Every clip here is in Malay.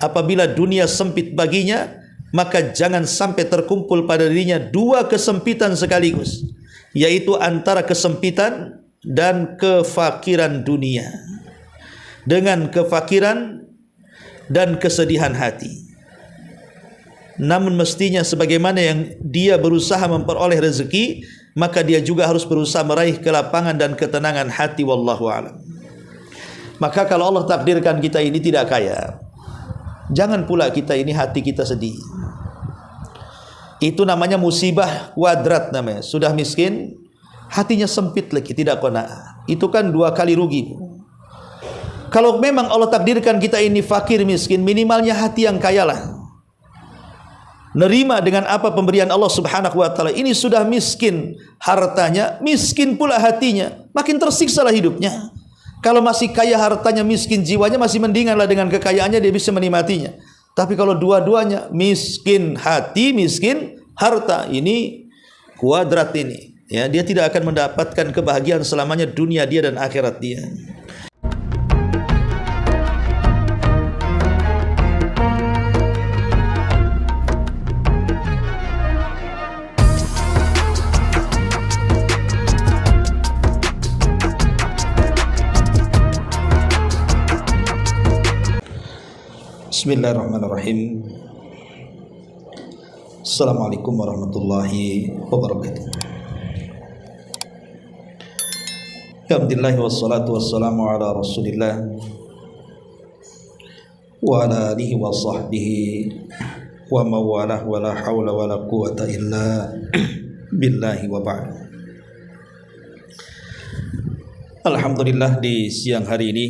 apabila dunia sempit baginya, maka jangan sampai terkumpul pada dirinya dua kesempitan sekaligus, yaitu antara kesempitan dan kefakiran dunia, dengan kefakiran dan kesedihan hati. Namun mestinya sebagaimana yang dia berusaha memperoleh rezeki, maka dia juga harus berusaha meraih kelapangan dan ketenangan hati. Wallahu a'lam. Maka kalau Allah takdirkan kita ini tidak kaya, jangan pula kita ini hati kita sedih. Itu namanya musibah kuadrat namanya. Sudah miskin, hatinya sempit lagi, tidak qanaah. Itu kan dua kali rugi. Kalau memang Allah takdirkan kita ini fakir miskin, minimalnya hati yang kaya lah. Nerima dengan apa pemberian Allah Subhanahu wa taala. Ini sudah miskin hartanya, miskin pula hatinya, makin tersiksalah hidupnya. Kalau masih kaya hartanya, miskin jiwanya, masih mendinganlah dengan kekayaannya dia bisa menikmatinya. Tapi kalau dua-duanya, miskin hati, miskin harta, ini kuadrat ini, ya, dia tidak akan mendapatkan kebahagiaan selamanya, dunia dia dan akhirat dia. Bismillahirrahmanirrahim. Assalamualaikum warahmatullahi wabarakatuh. Alhamdulillah wassalatu wassalamu ala Rasulillah wa ala alihi wa sahbihi wa mawalah wa la hawla wa la quwata illa billahi wa ba'd. Alhamdulillah, di siang hari ini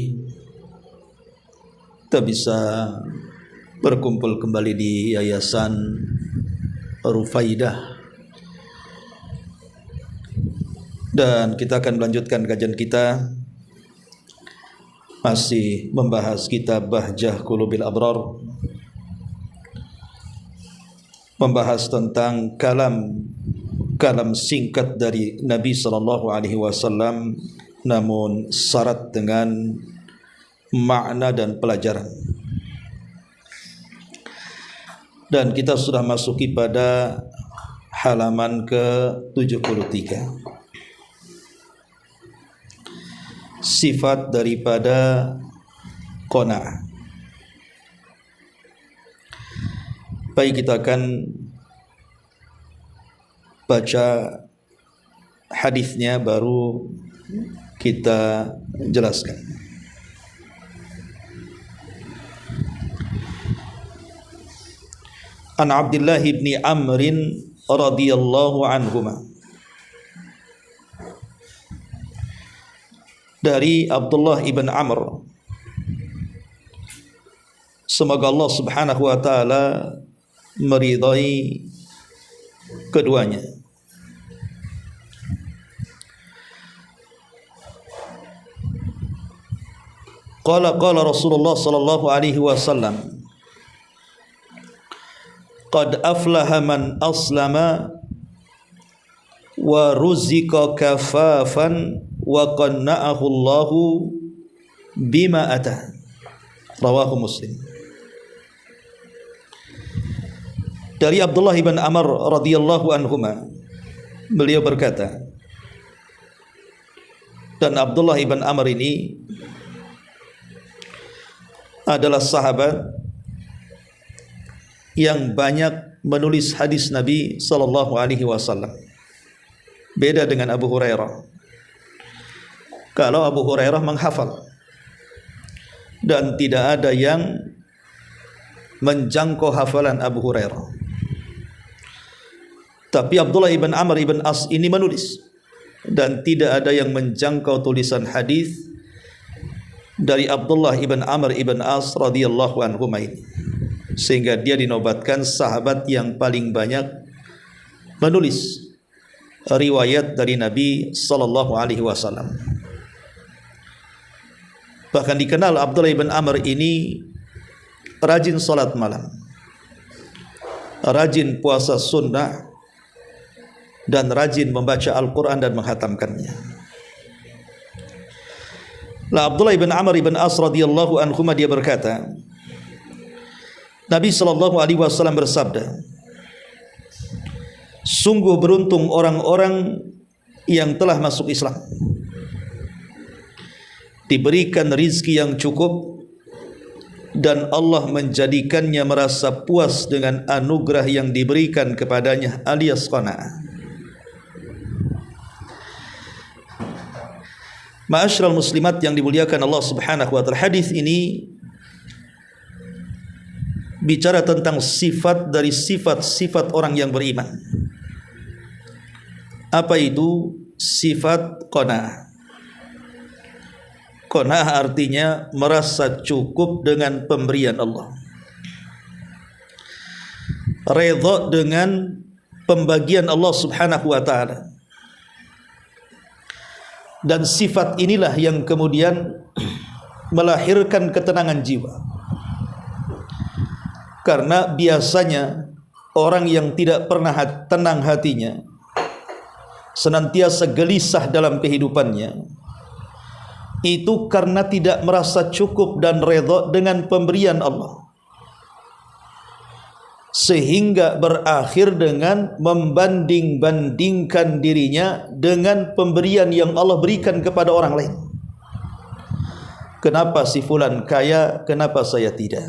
kita bisa berkumpul kembali di Yayasan Rufaidah, dan kita akan melanjutkan kajian kita masih membahas kitab Bahjah Qulubil Abrar, membahas tentang kalam singkat dari Nabi sallallahu alaihi wasallam, namun syarat dengan makna dan pelajaran. Dan kita sudah masuki pada halaman ke-73. Sifat daripada qanaah. Baik, kita akan baca hadisnya baru kita jelaskan. An Abdullah ibn Amr radhiyallahu anhuma, dari Abdullah ibn Amr, semoga Allah Subhanahu wa taala meridai keduanya. Qala Rasulullah sallallahu alaihi wasallam, qad aflaha man aslama wa ruzika kafafan wa qanna'ahu Allahu bima atah. Rawahu Muslim. Dari Abdullah ibn Amr radhiyallahu anhuma, beliau berkata, dan Abdullah ibn Amr ini adalah sahabat yang banyak menulis hadis Nabi sallallahu alaihi wasallam. Beda dengan Abu Hurairah. Kalau Abu Hurairah menghafal dan tidak ada yang menjangkau hafalan Abu Hurairah. Tapi Abdullah ibn Amr ibn As ini menulis dan tidak ada yang menjangkau tulisan hadis dari Abdullah ibn Amr ibn As radhiyallahu anhu ini, sehingga dia dinobatkan sahabat yang paling banyak menulis riwayat dari Nabi sallallahu alaihi wasallam. Bahkan dikenal Abdullah ibn Amr ini rajin salat malam, rajin puasa sunnah, dan rajin membaca Al-Quran dan menghatamkannya. Abdullah ibn Amr ibn As radhiyallahu anhuma dia berkata, Nabi SAW bersabda, sungguh beruntung orang-orang yang telah masuk Islam, diberikan rizki yang cukup, dan Allah menjadikannya merasa puas dengan anugerah yang diberikan kepadanya alias qanaah. Ma'asyiral muslimat yang dimuliakan Allah Subhanahu wa taala, hadis ini bicara tentang sifat dari sifat-sifat orang yang beriman. Apa itu sifat qanaah? Qanaah artinya merasa cukup dengan pemberian Allah, redha dengan pembagian Allah Subhanahu wa taala. Dan sifat inilah yang kemudian melahirkan ketenangan jiwa. Karena biasanya orang yang tidak pernah tenang hatinya, senantiasa gelisah dalam kehidupannya, itu karena tidak merasa cukup dan redha dengan pemberian Allah, sehingga berakhir dengan membanding-bandingkan dirinya dengan pemberian yang Allah berikan kepada orang lain. Kenapa si fulan kaya, kenapa saya tidak?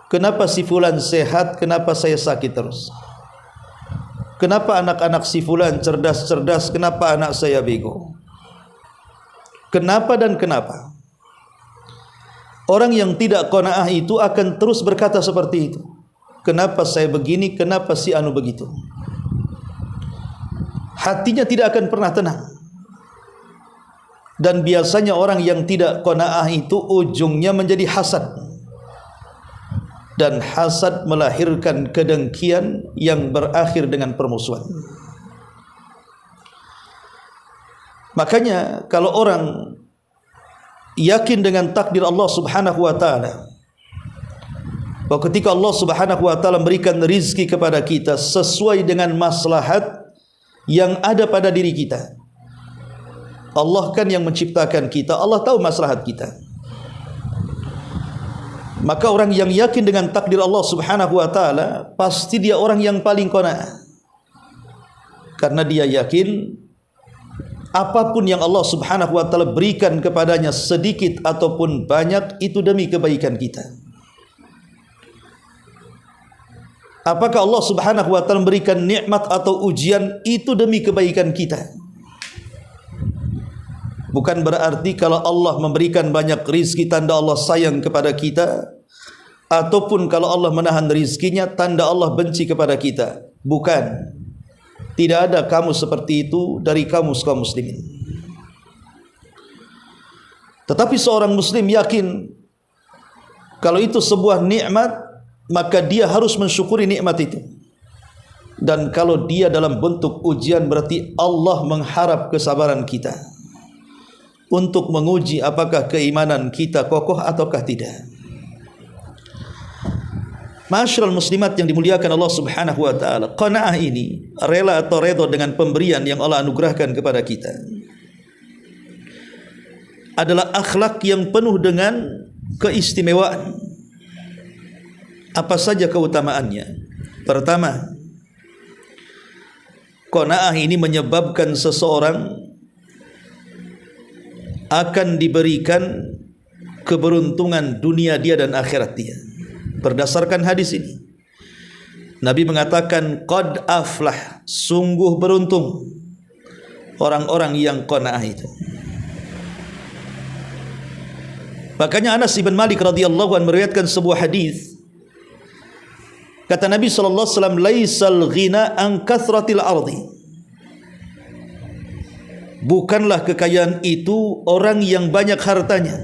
Kenapa si fulan sehat, kenapa saya sakit terus? Kenapa anak-anak si fulan cerdas-cerdas, kenapa anak saya bego? Kenapa dan kenapa? Orang yang tidak qanaah itu akan terus berkata seperti itu. Kenapa saya begini, kenapa si anu begitu? Hatinya tidak akan pernah tenang. Dan biasanya orang yang tidak qanaah itu ujungnya menjadi hasad. Dan hasad melahirkan kedengkian yang berakhir dengan permusuhan. Makanya kalau orang yakin dengan takdir Allah Subhanahu wa taala, bahwa ketika Allah Subhanahu wa taala memberikan rizki kepada kita sesuai dengan maslahat yang ada pada diri kita. Allah kan yang menciptakan kita, Allah tahu maslahat kita. Maka orang yang yakin dengan takdir Allah Subhanahu wa taala, pasti dia orang yang paling qanaah. Karena dia yakin apapun yang Allah Subhanahu wa taala berikan kepadanya, sedikit ataupun banyak, itu demi kebaikan kita. Apakah Allah Subhanahu wa taala memberikan nikmat atau ujian, itu demi kebaikan kita. Bukan berarti kalau Allah memberikan banyak rizki tanda Allah sayang kepada kita, ataupun kalau Allah menahan rizkinya tanda Allah benci kepada kita. Bukan. Tidak ada kamus seperti itu dari kamus kaum muslimin. Tetapi seorang muslim yakin kalau itu sebuah nikmat, maka dia harus mensyukuri nikmat itu. Dan kalau dia dalam bentuk ujian, berarti Allah mengharap kesabaran kita untuk menguji apakah keimanan kita kokoh ataukah tidak. Ma'asyiral muslimat yang dimuliakan Allah Subhanahu wa taala, qanaah ini, rela atau redha dengan pemberian yang Allah anugerahkan kepada kita, adalah akhlak yang penuh dengan keistimewaan. Apa saja keutamaannya? Pertama, qanaah ini menyebabkan seseorang akan diberikan keberuntungan dunia dia dan akhirat dia. Berdasarkan hadis ini, Nabi mengatakan qad aflah, sungguh beruntung orang-orang yang qanaah itu. Makanya Anas bin Malik radhiyallahu anhu meriwayatkan sebuah hadis. Kata Nabi sallallahu alaihi wasallam, laisal ghina an kathratil ardi. Bukanlah kekayaan itu orang yang banyak hartanya,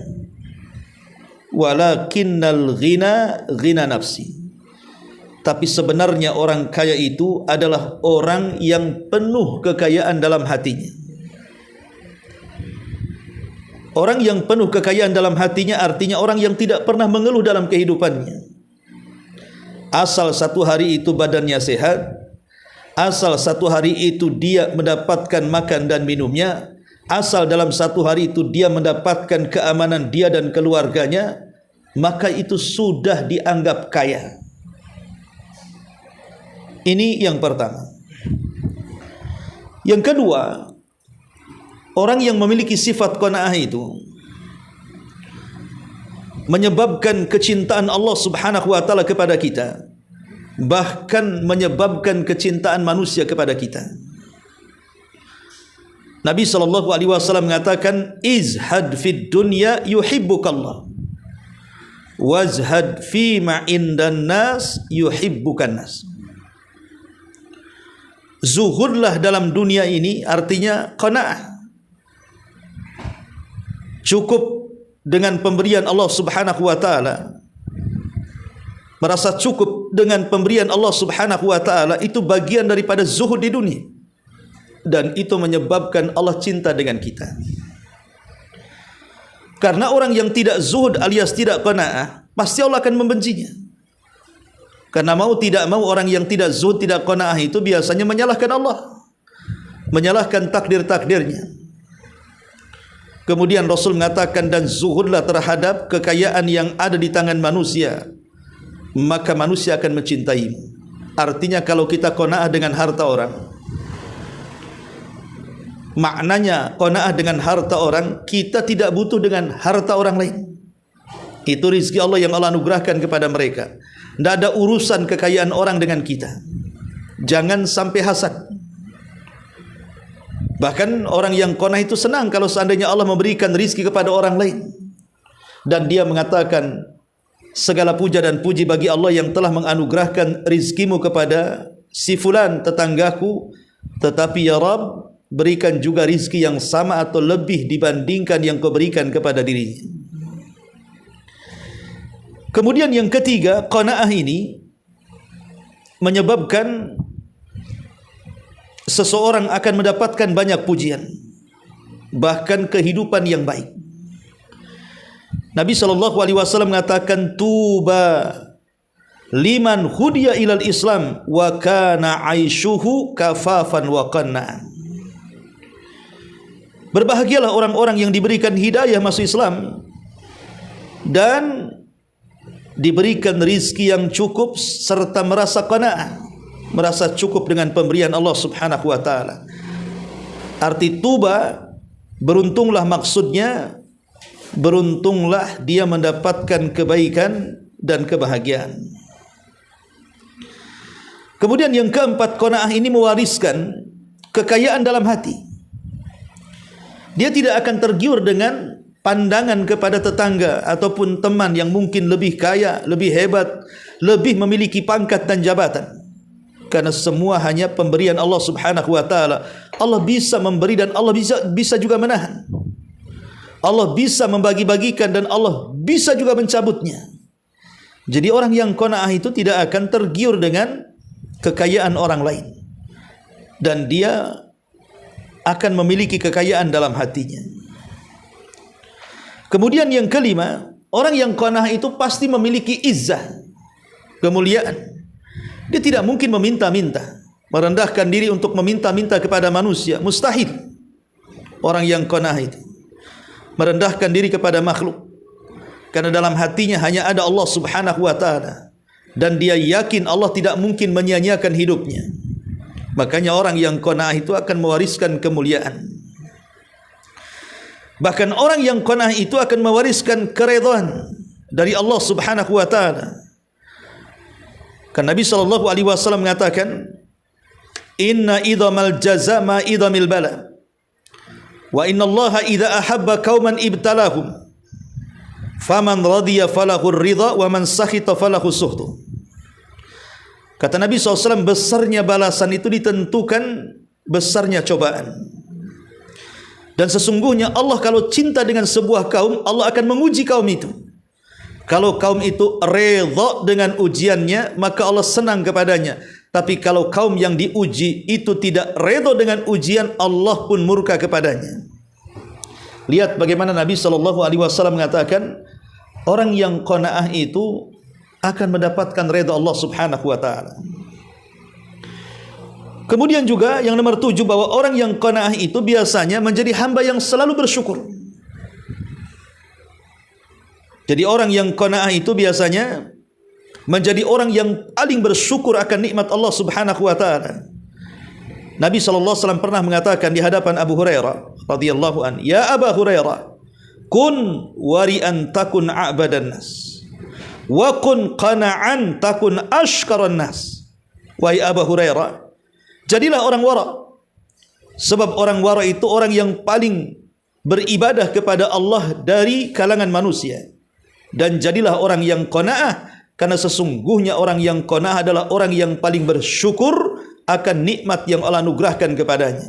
walakinnal ghina ghina nafsi. Tapi sebenarnya orang kaya itu adalah orang yang penuh kekayaan dalam hatinya. Orang yang penuh kekayaan dalam hatinya artinya orang yang tidak pernah mengeluh dalam kehidupannya. Asal satu hari itu badannya sehat, asal satu hari itu dia mendapatkan makan dan minumnya, asal dalam satu hari itu dia mendapatkan keamanan dia dan keluarganya, maka itu sudah dianggap kaya. Ini yang pertama. Yang kedua, orang yang memiliki sifat qanaah itu menyebabkan kecintaan Allah Subhanahu wa taala kepada kita, bahkan menyebabkan kecintaan manusia kepada kita. Nabi sallallahu alaihi wasallam mengatakan, izhad fid dunya yuhibbukallah, wazhad fi ma indan nas yuhibbukan nas. Zuhudlah dalam dunia ini, artinya qanaah, cukup dengan pemberian Allah Subhanahu wa taala, merasa cukup dengan pemberian Allah Subhanahu wa taala, itu bagian daripada zuhud di dunia, dan itu menyebabkan Allah cinta dengan kita. Karena orang yang tidak zuhud alias tidak qanaah, pasti Allah akan membencinya. Karena mau tidak mau orang yang tidak zuhud, tidak qanaah itu biasanya menyalahkan Allah, menyalahkan takdir-takdirnya. Kemudian Rasul mengatakan, dan zuhudlah terhadap kekayaan yang ada di tangan manusia, maka manusia akan mencintaimu. Artinya kalau kita qanaah dengan harta orang, maknanya qanaah dengan harta orang, kita tidak butuh dengan harta orang lain. Itu rizki Allah yang Allah anugerahkan kepada mereka. Tidak ada urusan kekayaan orang dengan kita. Jangan sampai hasad. Bahkan orang yang qanaah itu senang kalau seandainya Allah memberikan rizki kepada orang lain, dan dia mengatakan, segala puja dan puji bagi Allah yang telah menganugerahkan rizkimu kepada si fulan tetanggaku, tetapi ya Rabb, berikan juga rizki yang sama atau lebih dibandingkan yang kau berikan kepada dirinya. Kemudian yang ketiga, qanaah ini menyebabkan seseorang akan mendapatkan banyak pujian, bahkan kehidupan yang baik. Nabi SAW mengatakan, tuba liman hudiya ilal Islam wa kana aishuhu kafafan wa qanna'an. Berbahagialah orang-orang yang diberikan hidayah masuk Islam dan diberikan rizki yang cukup serta merasa qanaah, merasa cukup dengan pemberian Allah Subhanahu wa taala. Arti tuba, beruntunglah, maksudnya beruntunglah dia mendapatkan kebaikan dan kebahagiaan. Kemudian yang keempat, qanaah ini mewariskan kekayaan dalam hati. Dia tidak akan tergiur dengan pandangan kepada tetangga ataupun teman yang mungkin lebih kaya, lebih hebat, lebih memiliki pangkat dan jabatan. Karena semua hanya pemberian Allah Subhanahu wa taala. Allah bisa memberi dan Allah bisa juga menahan. Allah bisa membagi-bagikan dan Allah bisa juga mencabutnya. Jadi orang yang qanaah itu tidak akan tergiur dengan kekayaan orang lain, dan dia akan memiliki kekayaan dalam hatinya. Kemudian yang kelima, orang yang qanaah itu pasti memiliki izzah, kemuliaan. Dia tidak mungkin meminta-minta, merendahkan diri untuk meminta-minta kepada manusia, mustahil. Orang yang qanaah itu merendahkan diri kepada makhluk, karena dalam hatinya hanya ada Allah Subhanahu wa taala, dan dia yakin Allah tidak mungkin menyia-nyiakan hidupnya. Makanya orang yang qanaah itu akan mewariskan kemuliaan. Bahkan orang yang qanaah itu akan mewariskan keridhaan dari Allah Subhanahu wa taala. Kan Nabi sallallahu alaihi wasallam mengatakan, inna idhamal jaza ma idhamil bala, wa inna Allah idza ahabba qauman ibtalahum, faman radiya falahu ridha wa man sakhita falahu sukhtu. Kata Nabi SAW, besarnya balasan itu ditentukan besarnya cobaan. Dan sesungguhnya Allah kalau cinta dengan sebuah kaum, Allah akan menguji kaum itu. Kalau kaum itu redha dengan ujiannya, maka Allah senang kepadanya. Tapi kalau kaum yang diuji itu tidak redha dengan ujian, Allah pun murka kepadanya. Lihat bagaimana Nabi SAW mengatakan, orang yang qanaah itu akan mendapatkan redha Allah Subhanahu wa taala. Kemudian juga yang nomor 7, bahwa orang yang qanaah itu biasanya menjadi hamba yang selalu bersyukur. Jadi orang yang qanaah itu biasanya menjadi orang yang paling bersyukur akan nikmat Allah Subhanahu wa taala. Nabi SAW pernah mengatakan di hadapan Abu Hurairah radhiyallahu an, "Ya Abu Hurairah, kun wari'an takun a'badan nas, wa kun qana'an takun ashkaran nas." Wahai Abu Hurairah, jadilah orang wara. Sebab orang wara itu orang yang paling beribadah kepada Allah dari kalangan manusia. Dan jadilah orang yang qanaah, karena sesungguhnya orang yang qanaah adalah orang yang paling bersyukur akan nikmat yang Allah anugerahkan kepadanya.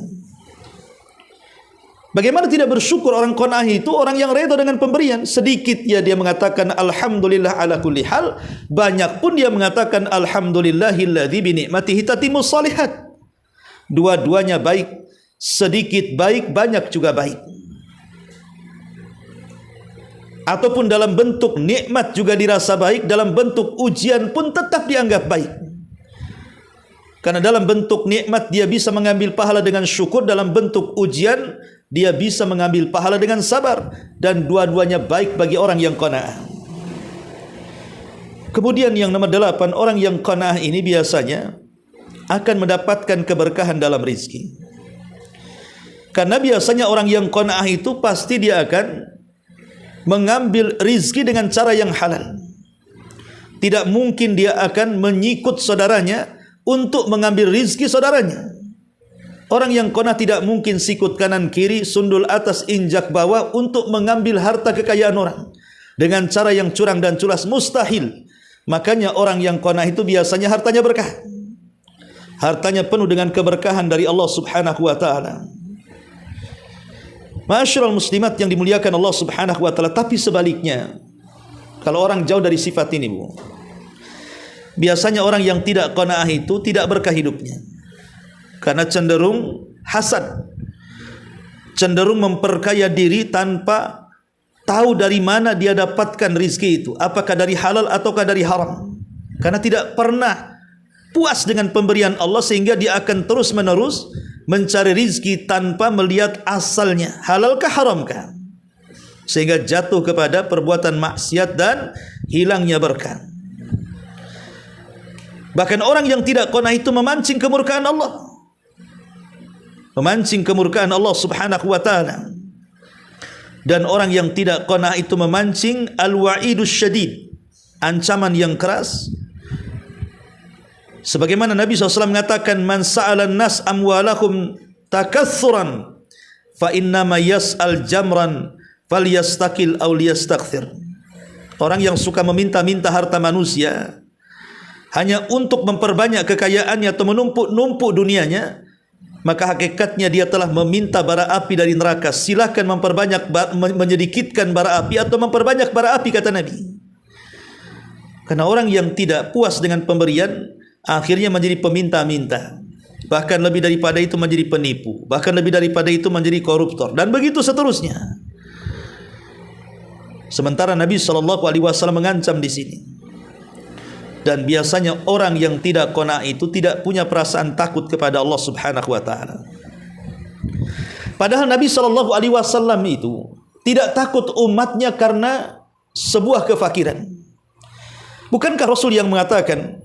Bagaimana tidak bersyukur orang qanaah itu? Orang yang redha dengan pemberian. Sedikit ya dia mengatakan alhamdulillah ala kulli hal, banyak pun dia mengatakan alhamdulillahilladzi bi ni'matihi tatimmus shalihat. Dua-duanya baik, sedikit baik, banyak juga baik. Ataupun dalam bentuk nikmat juga dirasa baik, dalam bentuk ujian pun tetap dianggap baik. Karena dalam bentuk nikmat dia bisa mengambil pahala dengan syukur, dalam bentuk ujian dia bisa mengambil pahala dengan sabar, dan dua-duanya baik bagi orang yang qanaah. Kemudian yang nomor 8, orang yang qanaah ini biasanya akan mendapatkan keberkahan dalam rizki. Karena biasanya orang yang qanaah itu pasti dia akan mengambil rizki dengan cara yang halal. Tidak mungkin dia akan menyikut saudaranya untuk mengambil rizki saudaranya. Orang yang qanaah tidak mungkin sikut kanan kiri, sundul atas injak bawah untuk mengambil harta kekayaan orang dengan cara yang curang dan culas, mustahil. Makanya orang yang qanaah itu biasanya hartanya berkah. Hartanya penuh dengan keberkahan dari Allah Subhanahu wa taala. Ma'asyiral muslimat yang dimuliakan Allah Subhanahu wa taala. Tapi sebaliknya, kalau orang jauh dari sifat ini, Bu, biasanya orang yang tidak qanaah itu tidak berkah hidupnya. Karena cenderung hasad, cenderung memperkaya diri tanpa tahu dari mana dia dapatkan rizki itu, apakah dari halal ataukah dari haram. Karena tidak pernah puas dengan pemberian Allah, sehingga dia akan terus menerus mencari rizki tanpa melihat asalnya, halalkah haramkah, sehingga jatuh kepada perbuatan maksiat dan hilangnya berkah. Bahkan orang yang tidak qanaah itu memancing kemurkaan Allah, memancing kemurkaan Allah Subhanahu wa taala. Dan orang yang tidak qanaah itu memancing al-wa'idus syadid, ancaman yang keras. Sebagaimana Nabi SAW mengatakan, man sa'alan nas amwalahum takatsuran fa innama yas'al jamran falyastakil aw liyastakthir. Orang yang suka meminta-minta harta manusia hanya untuk memperbanyak kekayaannya atau menumpuk-numpuk dunianya, maka hakikatnya dia telah meminta bara api dari neraka. Silahkan memperbanyak, menyedikitkan bara api atau memperbanyak bara api, kata Nabi. Karena orang yang tidak puas dengan pemberian akhirnya menjadi peminta-minta, bahkan lebih daripada itu menjadi penipu, bahkan lebih daripada itu menjadi koruptor, dan begitu seterusnya. Sementara Nabi SAW mengancam di sini. Dan biasanya orang yang tidak qanaah itu tidak punya perasaan takut kepada Allah Subhanahu wa taala. Padahal Nabi SAW itu tidak takut umatnya karena sebuah kefakiran. Bukankah Rasul yang mengatakan,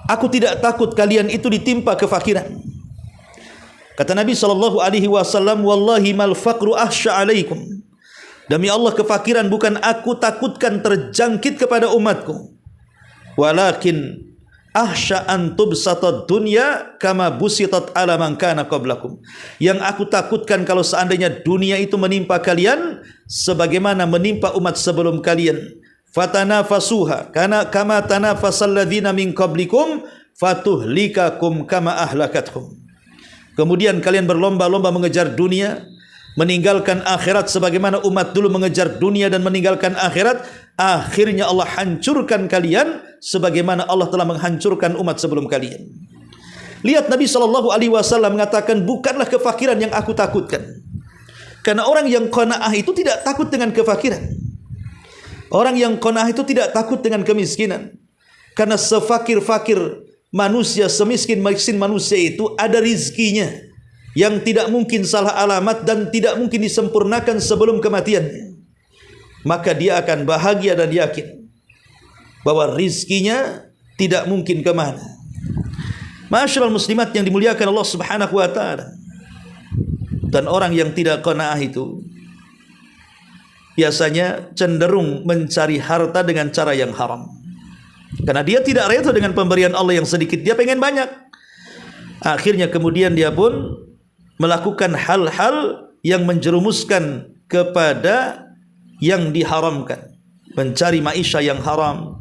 aku tidak takut kalian itu ditimpa kefakiran? Kata Nabi SAW, wallahi mal faqru ahsya alaikum. Demi Allah, kefakiran bukan aku takutkan terjangkit kepada umatku, walakin ahsya an tubsatad dunya kama busitat ala man kana qablakum. Yang aku takutkan kalau seandainya dunia itu menimpa kalian sebagaimana menimpa umat sebelum kalian. Fatanafasuha kana kama tanafasal ladzina min qablikum fatuhlikakum kama ahlakathum. Kemudian kalian berlomba-lomba mengejar dunia, meninggalkan akhirat sebagaimana umat dulu mengejar dunia dan meninggalkan akhirat. Akhirnya Allah hancurkan kalian sebagaimana Allah telah menghancurkan umat sebelum kalian. Lihat, Nabi SAW mengatakan, bukanlah kefakiran yang aku takutkan. Karena orang yang qanaah itu tidak takut dengan kefakiran. Orang yang qanaah itu tidak takut dengan kemiskinan. Karena sefakir-fakir manusia, semiskin-miskin manusia itu ada rizkinya yang tidak mungkin salah alamat dan tidak mungkin disempurnakan sebelum kematiannya. maka dia akan bahagia dan yakin bahwa rizkinya tidak mungkin kemana. Ma'asyiral muslimat yang dimuliakan Allah Subhanahu wa taala. Dan orang yang tidak qanaah itu biasanya cenderung mencari harta dengan cara yang haram. Karena dia tidak rela dengan pemberian Allah yang sedikit, dia pengen banyak. Akhirnya kemudian dia pun melakukan hal-hal yang menjerumuskan kepada yang diharamkan. Mencari maisha yang haram,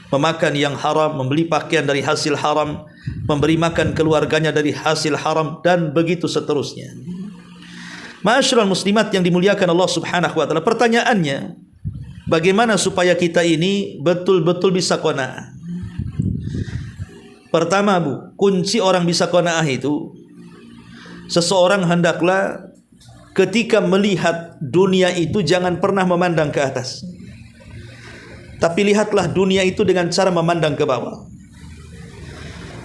memakan yang haram, membeli pakaian dari hasil haram, memberi makan keluarganya dari hasil haram, dan begitu seterusnya. Ma'asyiral muslimat yang dimuliakan Allah Subhanahu wa taala, pertanyaannya, bagaimana supaya kita ini betul-betul bisa qanaah? Pertama, Bu, kunci orang bisa qanaah itu, seseorang hendaklah ketika melihat dunia itu jangan pernah memandang ke atas, tapi lihatlah dunia itu dengan cara memandang ke bawah.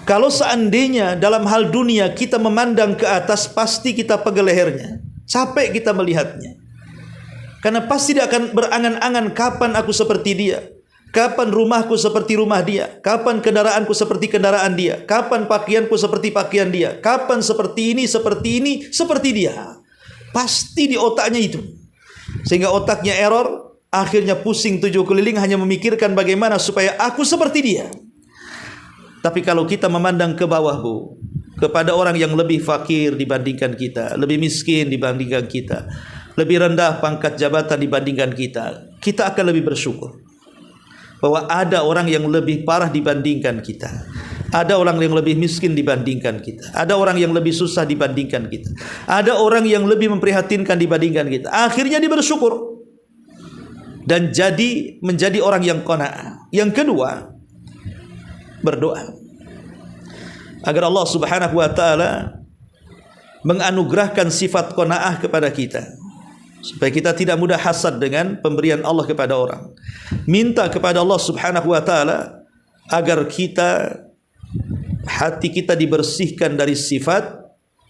Kalau seandainya dalam hal dunia kita memandang ke atas, pasti kita pegel lehernya, capek kita melihatnya. Karena pasti dia akan berangan-angan, kapan aku seperti dia, kapan rumahku seperti rumah dia, kapan kendaraanku seperti kendaraan dia, kapan pakaianku seperti pakaian dia, kapan seperti ini, seperti dia. Pasti di otaknya itu. Sehingga otaknya error, akhirnya pusing tujuh keliling hanya memikirkan bagaimana supaya aku seperti dia. Tapi kalau kita memandang ke bawah, Bu, kepada orang yang lebih fakir dibandingkan kita, lebih miskin dibandingkan kita, lebih rendah pangkat jabatan dibandingkan kita, kita akan lebih bersyukur bahwa ada orang yang lebih parah dibandingkan kita, ada orang yang lebih miskin dibandingkan kita, ada orang yang lebih susah dibandingkan kita, ada orang yang lebih memprihatinkan dibandingkan kita. Akhirnya dia bersyukur dan menjadi orang yang qanaah. Yang kedua, berdoa agar Allah Subhanahu wa taala menganugerahkan sifat qanaah kepada kita, supaya kita tidak mudah hasad dengan pemberian Allah kepada orang. Minta kepada Allah Subhanahu wa taala agar hati kita dibersihkan dari sifat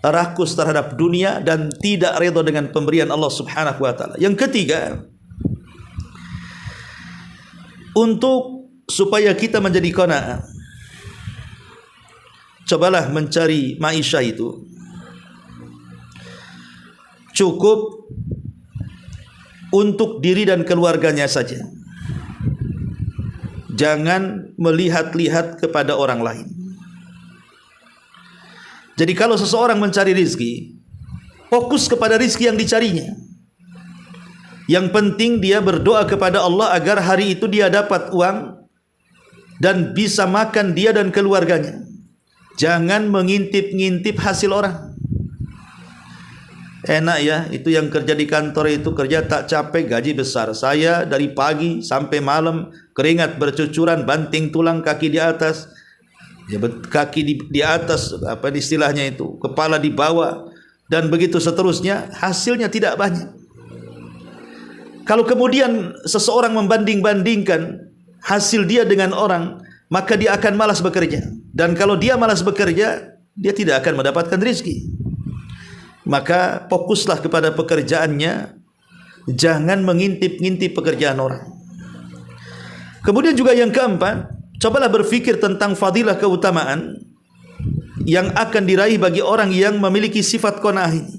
rakus terhadap dunia dan tidak redha dengan pemberian Allah Subhanahu wa taala. Yang ketiga, untuk supaya kita menjadi qanaah, cobalah mencari maisha itu cukup untuk diri dan keluarganya saja. Jangan melihat-lihat kepada orang lain. Jadi kalau seseorang mencari rizki, fokus kepada rizki yang dicarinya. Yang penting dia berdoa kepada Allah agar hari itu dia dapat uang dan bisa makan dia dan keluarganya. Jangan mengintip-ngintip hasil orang. Enak ya, itu yang kerja di kantor itu kerja tak capek, gaji besar. Saya dari pagi sampai malam keringat bercucuran, banting tulang, kaki di atas, kaki di atas, apa istilahnya itu, kepala di bawah, dan begitu seterusnya. Hasilnya tidak banyak. Kalau kemudian seseorang membanding-bandingkan hasil dia dengan orang, maka dia akan malas bekerja. Dan kalau dia malas bekerja, dia tidak akan mendapatkan rezeki. Maka fokuslah kepada pekerjaannya, jangan mengintip-ngintip pekerjaan orang. Kemudian juga yang keempat, cobalah berfikir tentang fadilah keutamaan yang akan diraih bagi orang yang memiliki sifat qanaah ini.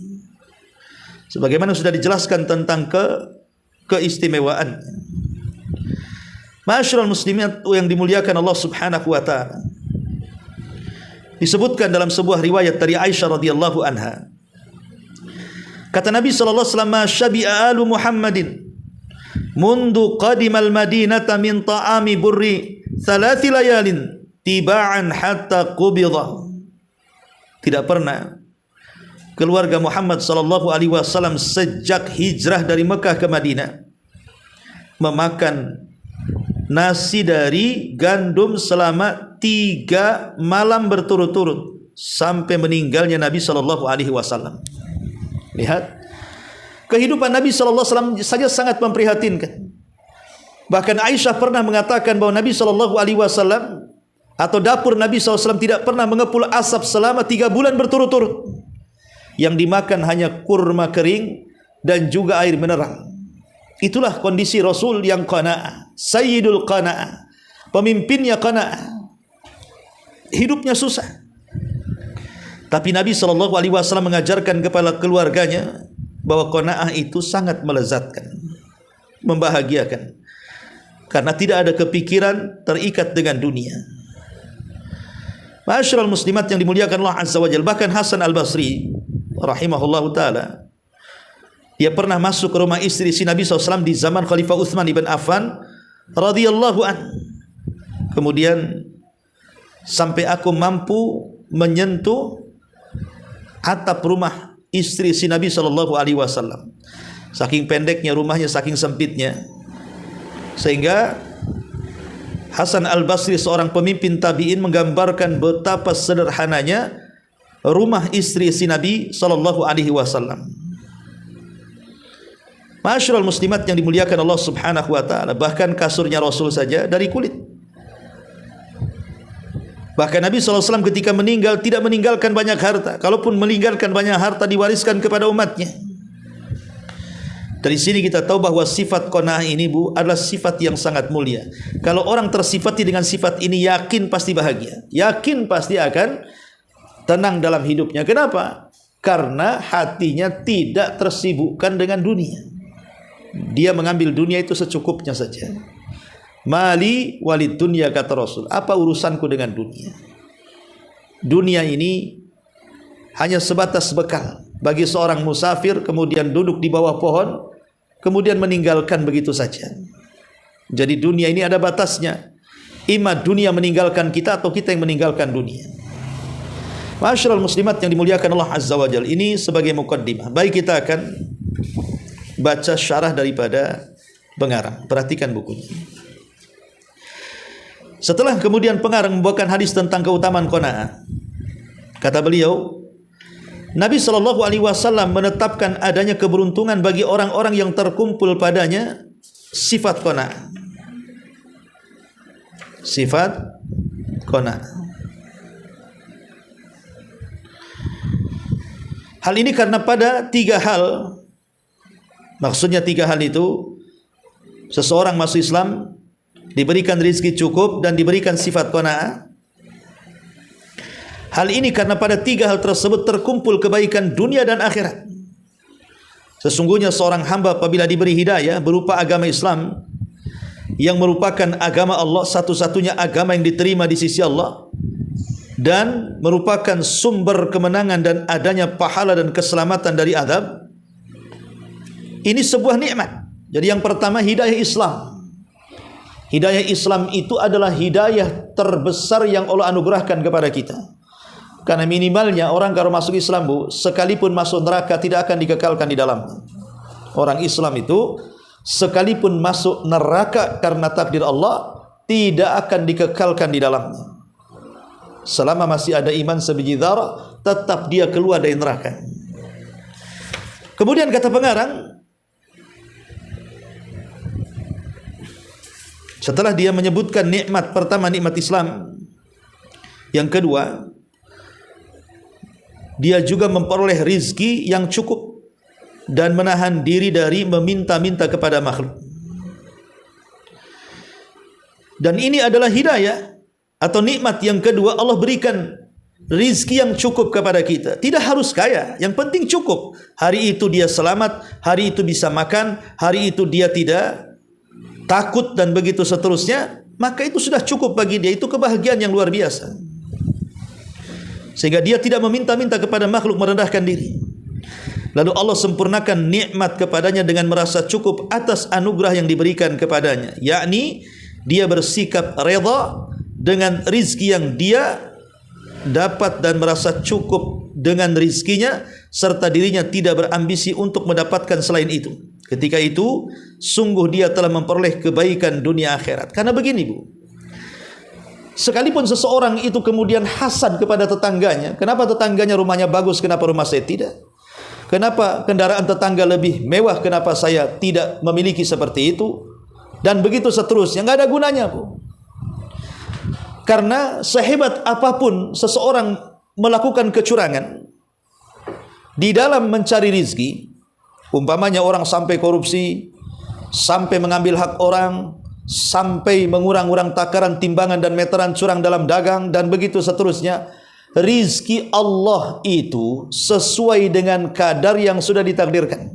Sebagaimana sudah dijelaskan tentang keistimewaan. Ma'asyiral muslimin yang dimuliakan Allah Subhanahu wa taala. Disebutkan dalam sebuah riwayat dari Aisyah radhiyallahu anha. Kata Nabi sallallahu alaihi wasallam, "Syabi'a alu Muhammadin mundu qadimal madinata min ta'ami burri thalathi layalin tiba'an hatta qubidha." Tidak pernah keluarga Muhammad sallallahu alaihi wasallam sejak hijrah dari Mekah ke Madinah memakan nasi dari gandum selama 3 malam berturut-turut sampai meninggalnya Nabi sallallahu alaihi wasallam. Lihat, kehidupan Nabi sallallahu alaihi wasallam saja sangat memprihatinkan. Bahkan Aisyah pernah mengatakan bahwa Nabi sallallahu alaihi wasallam atau dapur Nabi sallallahu alaihi wasallam tidak pernah mengepul asap selama 3 bulan berturut-turut. Yang dimakan hanya kurma kering dan juga air mineral. Itulah kondisi Rasul yang qanaah, sayyidul qanaah, pemimpinnya qanaah. Hidupnya susah, tapi Nabi SAW mengajarkan kepada keluarganya bahwa qanaah itu sangat melezatkan, membahagiakan, karena tidak ada kepikiran terikat dengan dunia. Ma'asyiral muslimat yang dimuliakan Allah Azza wa Jalla, bahkan Hasan Al-Basri rahimahullahu ta'ala, dia pernah masuk ke rumah istri si Nabi SAW di zaman Khalifah Utsman ibn Affan radhiyallahu an. Kemudian, sampai aku mampu menyentuh atap rumah istri si Nabi SAW. Saking pendeknya rumahnya, saking sempitnya, sehingga Hasan Al-Basri, seorang pemimpin tabi'in, menggambarkan betapa sederhananya rumah istri si Nabi SAW. Ma'asyiral muslimat yang dimuliakan Allah Subhanahu wa taala, bahkan kasurnya Rasul saja dari kulit. Bahkan Nabi SAW ketika meninggal tidak meninggalkan banyak harta. Kalaupun meninggalkan banyak harta, diwariskan kepada umatnya. Dari sini kita tahu bahwa sifat qanaah ini, Bu, adalah sifat yang sangat mulia. Kalau orang tersifati dengan sifat ini, yakin pasti bahagia, yakin pasti akan tenang dalam hidupnya. Kenapa? Karena hatinya tidak tersibukkan dengan dunia. Dia mengambil dunia itu secukupnya saja. Mali walid dunya, kata Rasul. Apa urusanku dengan dunia? Dunia ini hanya sebatas bekal bagi seorang musafir, kemudian duduk di bawah pohon, kemudian meninggalkan begitu saja. Jadi dunia ini ada batasnya. Ima dunia meninggalkan kita atau kita yang meninggalkan dunia. Ma'asyiral muslimat yang dimuliakan Allah Azza wa Jalla, ini sebagai muqaddimah. Baik, kita akan baca syarah daripada pengarang. Perhatikan bukunya. Setelah kemudian pengarang membawakan hadis tentang keutamaan qanaah, kata beliau, Nabi SAW menetapkan adanya keberuntungan bagi orang-orang yang terkumpul padanya sifat qanaah. Sifat qanaah. Hal ini karena pada tiga hal. Maksudnya tiga hal itu: seseorang masuk Islam, diberikan rezeki cukup, dan diberikan sifat qanaah. Hal ini karena pada tiga hal tersebut terkumpul kebaikan dunia dan akhirat. Sesungguhnya seorang hamba apabila diberi hidayah berupa agama Islam, yang merupakan agama Allah, satu-satunya agama yang diterima di sisi Allah, dan merupakan sumber kemenangan dan adanya pahala dan keselamatan dari azab, ini sebuah nikmat. Jadi yang pertama, hidayah Islam. Hidayah Islam itu adalah hidayah terbesar yang Allah anugerahkan kepada kita. Karena minimalnya orang kalau masuk Islam, Bu, sekalipun masuk neraka tidak akan dikekalkan di dalamnya. Orang Islam itu sekalipun masuk neraka karena takdir Allah, tidak akan dikekalkan di dalamnya. Selama masih ada iman sebiji dzarah, tetap dia keluar dari neraka. Kemudian kata pengarang, setelah dia menyebutkan nikmat pertama, nikmat Islam, yang kedua, dia juga memperoleh rizki yang cukup dan menahan diri dari meminta-minta kepada makhluk. Dan ini adalah hidayah atau nikmat yang kedua. Allah berikan rizki yang cukup kepada kita. Tidak harus kaya, yang penting cukup. Hari itu dia selamat, hari itu bisa makan, hari itu dia tidak takut, dan begitu seterusnya. Maka itu sudah cukup bagi dia. Itu kebahagiaan yang luar biasa, sehingga dia tidak meminta-minta kepada makhluk, merendahkan diri. Lalu Allah sempurnakan nikmat kepadanya dengan merasa cukup atas anugerah yang diberikan kepadanya, yakni dia bersikap redha dengan rizki yang dia dapat dan merasa cukup dengan rizkinya, serta dirinya tidak berambisi untuk mendapatkan selain itu. Ketika itu sungguh dia telah memperoleh kebaikan dunia akhirat. Karena begini, Bu, sekalipun seseorang itu kemudian hasad kepada tetangganya, kenapa tetangganya rumahnya bagus, kenapa rumah saya tidak? Kenapa kendaraan tetangga lebih mewah, kenapa saya tidak memiliki seperti itu? Dan begitu seterusnya, nggak ada gunanya, Bu. Karena sehebat apapun seseorang melakukan kecurangan di dalam mencari rizki, umpamanya orang sampai korupsi, sampai mengambil hak orang, sampai mengurang-urang takaran, timbangan dan meteran, curang dalam dagang, dan begitu seterusnya. Rizki Allah itu sesuai dengan kadar yang sudah ditakdirkan.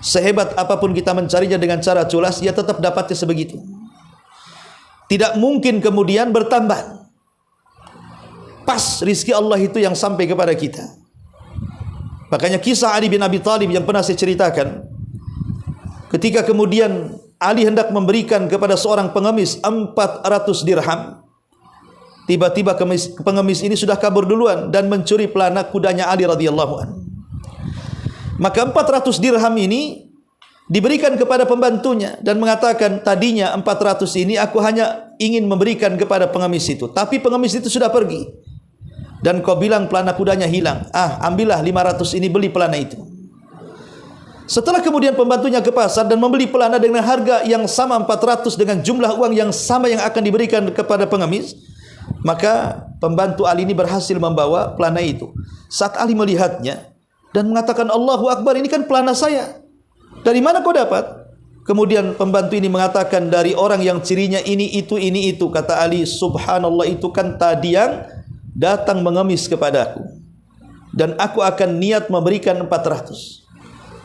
Sehebat apapun kita mencarinya dengan cara culas, dia tetap dapatnya sebegitu. Tidak mungkin kemudian bertambah. Pas rizki Allah itu yang sampai kepada kita. Makanya kisah Ali bin Abi Thalib yang pernah saya ceritakan, ketika kemudian Ali hendak memberikan kepada seorang pengemis 400 dirham, tiba-tiba pengemis ini sudah kabur duluan dan mencuri pelana kudanya Ali radhiyallahu anhu. Maka 400 dirham ini diberikan kepada pembantunya dan mengatakan, tadinya 400 ini aku hanya ingin memberikan kepada pengemis itu, tapi pengemis itu sudah pergi dan kau bilang pelana kudanya hilang. Ambillah 500 ini, beli pelana itu. Setelah kemudian pembantunya ke pasar dan membeli pelana dengan harga yang sama 400 dengan jumlah uang yang sama yang akan diberikan kepada pengemis, maka pembantu Ali ini berhasil membawa pelana itu. Saat Ali melihatnya dan mengatakan, Allahu Akbar, ini kan pelana saya. Dari mana kau dapat? Kemudian pembantu ini mengatakan, dari orang yang cirinya ini itu. Kata Ali, subhanallah, itu kan tadi yang datang mengemis kepadaku, dan aku akan niat memberikan 400,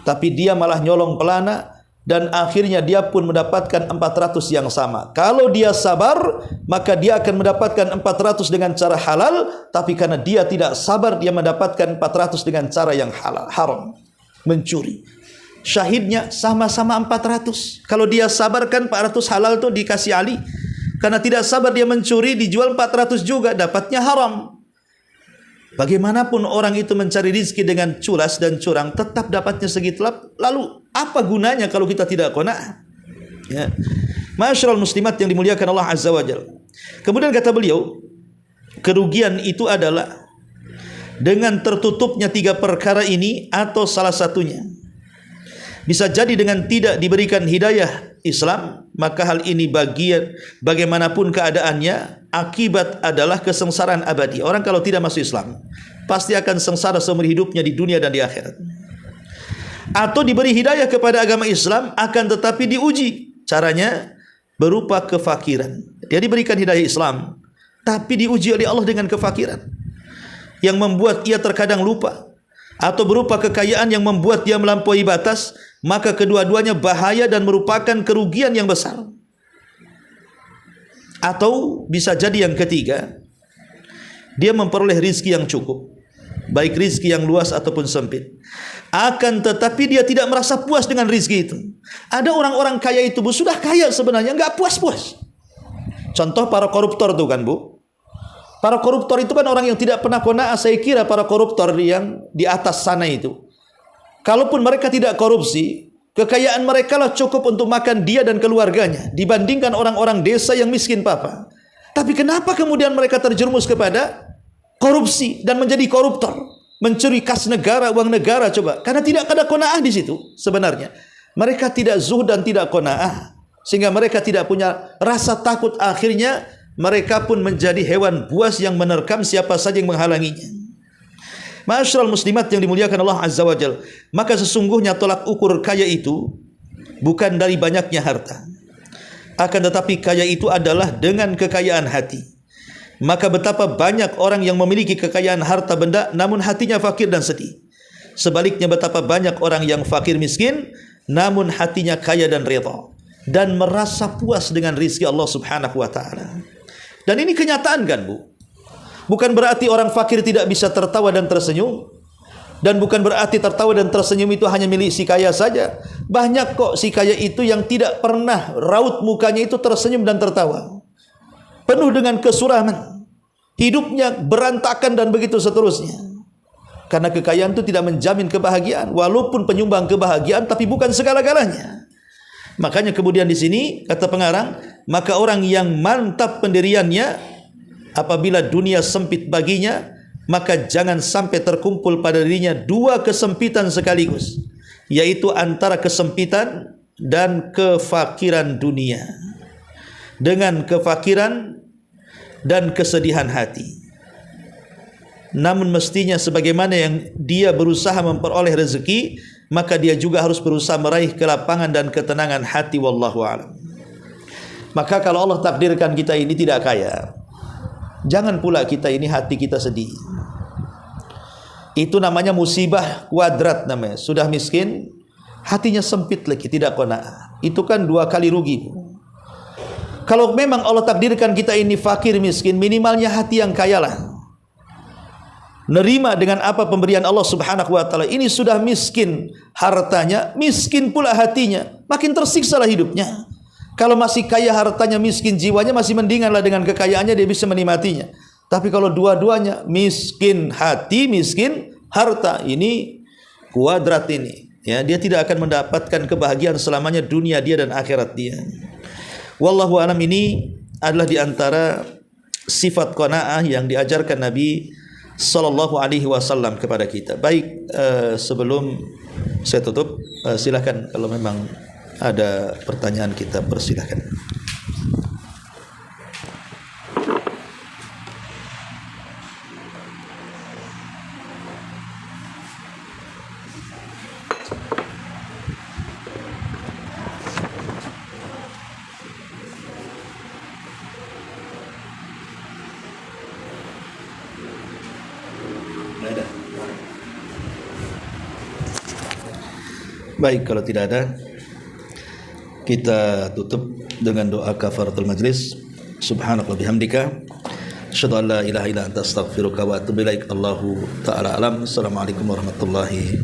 tapi dia malah nyolong pelana, dan akhirnya dia pun mendapatkan 400 yang sama. Kalau dia sabar, maka dia akan mendapatkan 400 dengan cara halal, tapi karena dia tidak sabar, dia mendapatkan 400 dengan cara yang halal, haram, mencuri. Syahidnya sama-sama 400. Kalau dia sabarkan 400 halal itu dikasih Ali. Karena tidak sabar dia mencuri, dijual 400 juga, dapatnya haram. Bagaimanapun orang itu mencari rizki dengan culas dan curang, tetap dapatnya segitu. Lalu apa gunanya kalau kita tidak qanaah? Ya. Ma'asyiral muslimat yang dimuliakan Allah Azza wa Jalla. Kemudian kata beliau, kerugian itu adalah dengan tertutupnya 3 perkara ini atau salah satunya. Bisa jadi dengan tidak diberikan hidayah Islam, maka hal ini bagaimanapun keadaannya, akibat adalah kesengsaraan abadi. Orang kalau tidak masuk Islam, pasti akan sengsara seumur hidupnya di dunia dan di akhirat. Atau diberi hidayah kepada agama Islam, akan tetapi diuji. Caranya berupa kefakiran. Dia diberikan hidayah Islam, tapi diuji oleh Allah dengan kefakiran, yang membuat ia terkadang lupa. Atau berupa kekayaan yang membuat dia melampaui batas, maka kedua-duanya bahaya dan merupakan kerugian yang besar. Atau bisa jadi yang ketiga, dia memperoleh rizki yang cukup, baik rizki yang luas ataupun sempit, akan tetapi dia tidak merasa puas dengan rizki itu. Ada orang-orang kaya itu, Bu, sudah kaya sebenarnya, enggak puas-puas. Contoh para koruptor itu kan, Bu. Para koruptor itu kan orang yang tidak pernah qanaah. Saya kira para koruptor yang di atas sana itu, kalaupun mereka tidak korupsi, kekayaan mereka lah cukup untuk makan dia dan keluarganya, dibandingkan orang-orang desa yang miskin papa. Tapi kenapa kemudian mereka terjerumus kepada korupsi dan menjadi koruptor, mencuri kas negara, uang negara? Coba, karena tidak ada qanaah di situ. Sebenarnya mereka tidak zuhud dan tidak qanaah, sehingga mereka tidak punya rasa takut. Akhirnya mereka pun menjadi hewan buas yang menerkam siapa saja yang menghalanginya. Ma'asyiral muslimat yang dimuliakan Allah Azza wa Jalla, maka sesungguhnya tolak ukur kaya itu bukan dari banyaknya harta, akan tetapi kaya itu adalah dengan kekayaan hati. Maka betapa banyak orang yang memiliki kekayaan harta benda namun hatinya fakir dan sedih. Sebaliknya betapa banyak orang yang fakir miskin namun hatinya kaya dan redha, dan merasa puas dengan rizki Allah Subhanahu wa ta'ala. Dan ini kenyataan kan, Bu? Bukan berarti orang fakir tidak bisa tertawa dan tersenyum, dan bukan berarti tertawa dan tersenyum itu hanya milik si kaya saja. Banyak kok si kaya itu yang tidak pernah raut mukanya itu tersenyum dan tertawa, penuh dengan kesuraman, hidupnya berantakan dan begitu seterusnya. Karena kekayaan itu tidak menjamin kebahagiaan, walaupun penyumbang kebahagiaan, tapi bukan segala-galanya. Makanya kemudian di sini kata pengarang, maka orang yang mantap pendiriannya, apabila dunia sempit baginya, maka jangan sampai terkumpul pada dirinya 2 kesempitan sekaligus, yaitu antara kesempitan dan kefakiran dunia, dengan kefakiran dan kesedihan hati. Namun mestinya sebagaimana yang dia berusaha memperoleh rezeki, maka dia juga harus berusaha meraih kelapangan dan ketenangan hati, wallahu a'lam. Maka kalau Allah takdirkan kita ini tidak kaya, jangan pula kita ini hati kita sedih. Itu namanya musibah kuadrat namanya. Sudah miskin, hatinya sempit lagi, tidak qanaah. Itu kan 2 kali rugi. Kalau memang Allah takdirkan kita ini fakir miskin, minimalnya hati yang kaya lah. Nerima dengan apa pemberian Allah Subhanahu wa taala. Ini sudah miskin hartanya, miskin pula hatinya, makin tersiksa lah hidupnya. Kalau masih kaya hartanya, miskin jiwanya, masih mendinganlah dengan kekayaannya dia bisa menikmatinya. Tapi kalau dua-duanya miskin hati, miskin harta, ini kuadrat ini, ya, dia tidak akan mendapatkan kebahagiaan selamanya dunia dia dan akhirat dia. Wallahu a'lam. Ini adalah di antara sifat qanaah yang diajarkan Nabi sallallahu alaihi wasallam kepada kita. Baik, sebelum saya tutup, silakan kalau memang ada pertanyaan kita persilakan. Baik, kalau tidak ada, kita tutup dengan doa kafaratul majlis. Subhanallah bihamdika, asyhadu an la ilaha illa anta astaghfiruka wa atubu ilaik. Allahu ta'ala alam. Assalamualaikum warahmatullahi